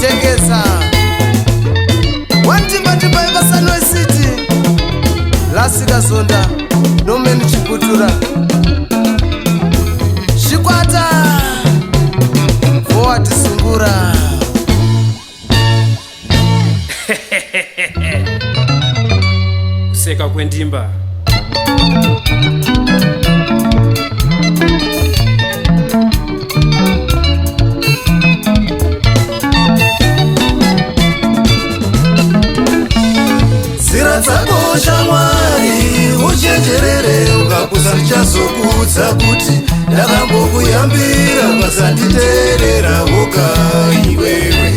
Tegeza Wantimba timba Ivasanwe City Lasika Zonda Nomeni Chiputura Shikwata Forward Sungura Useka kwendimba Zira dzako shamwari uchenjerere ukapusa ndichazokudza kuti ndakambokuyambira pasanditeerera woga iwewe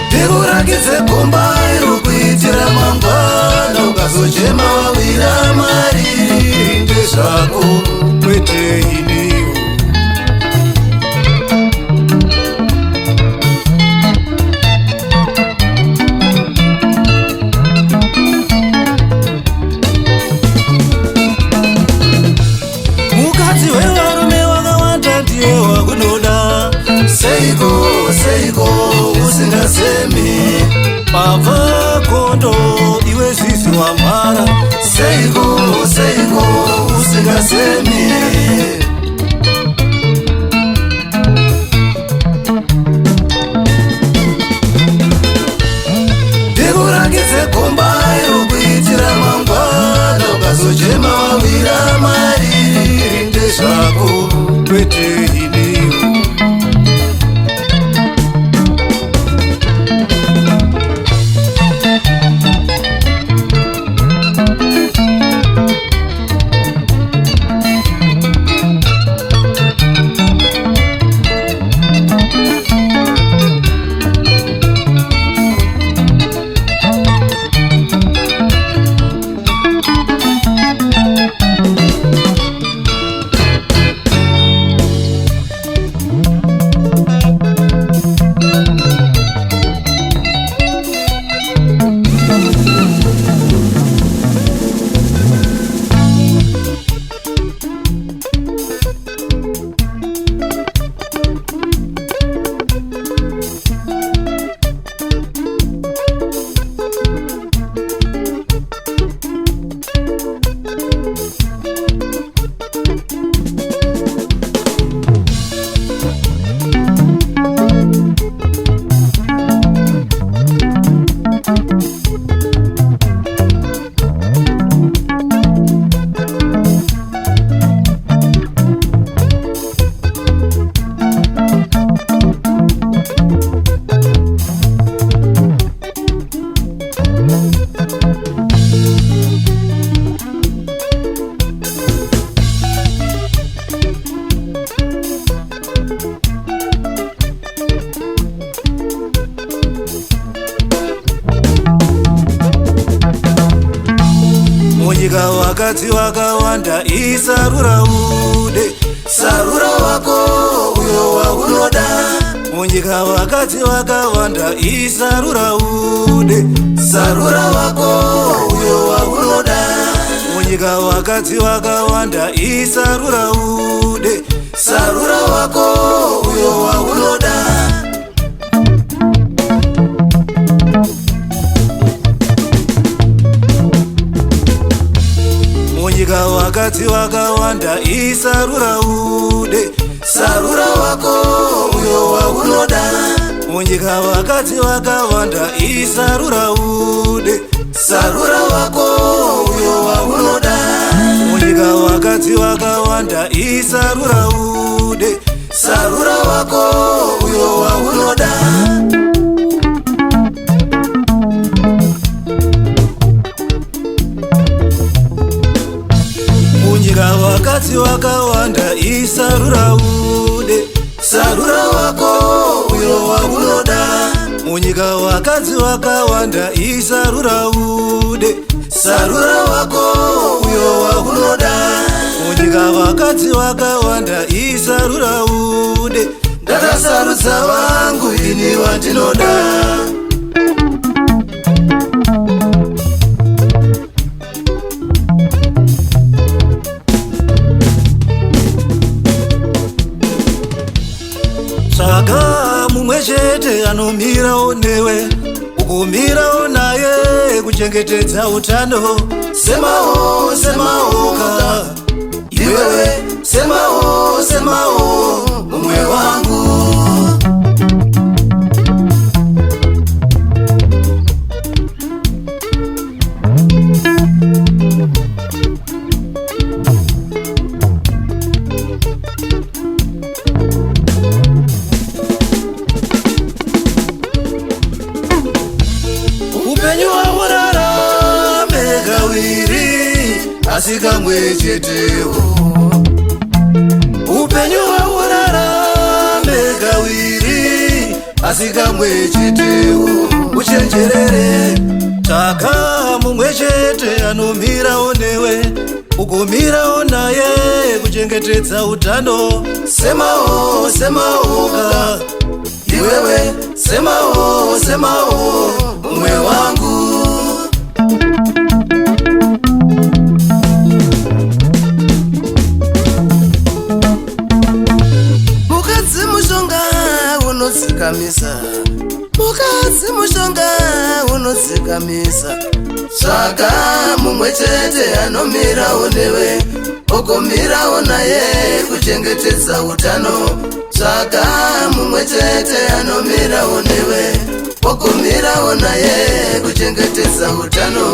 ndikurakidze gomba rokuitira mangwana ukazochema wawira mariri ndezvako kwete iniwo mukadzi wevarume wakawanda ndiye wakunoda seiko usingazemi pabva kondo iwe zizi wamhara seiko usingazemi ndikurakidze gomba rokuitira mangwana ukazochema wawira mariri ndezvako kwete iniwo munyika wakadzi wakawanda isarura ude sarura wako uyo waunoda munyika wakadzi wakawanda isarura ude sarura wako uyo waunoda munyika wakadzi wakawanda isarura ude sarura wako uyo waunoda munyika wakadzi wakawanda isarura ude sarura wako uyo waunoda munyika wakadzi wakawanda isarura ude sarura wako uyo waunoda munyika wakadzi wakawanda isarura ude sarura wako uyo waunoda munyika wakadzi wakawanda isarura ude sarura wako uyo waunoda munyika wakadzi wakawanda isarura ude sarura wako uyo waunoda munyika wakadzi wakawanda isarura ude ndakasarudza wangu ini wandinoda anomirawo newe ugomirawo naye kuchengetedza utano. Semawo semawoka iwewe, semawo semawo mumwe wangu. Upenyu hahurarame kawiri asi kamwe chetewo. Upenyu hahurarame kawiri asi kamwe chetewo. Uchenjerere tsvaka mumwe chete anomirawo newe ugomirawo naye kuchengetedza utano. Semawo semawoka iwewe, semawo semawo mumwe wangu. Mukadzi mushonga unodzikamisa, mukadzi mushonga unodzikamisa. Tsvaka mumwe chete anomirawo newe ugomirawo naye kuchengetedza utano. Tsvaka mumwe chete anomirawo newe ugomirawo naye kuchengetedza utano.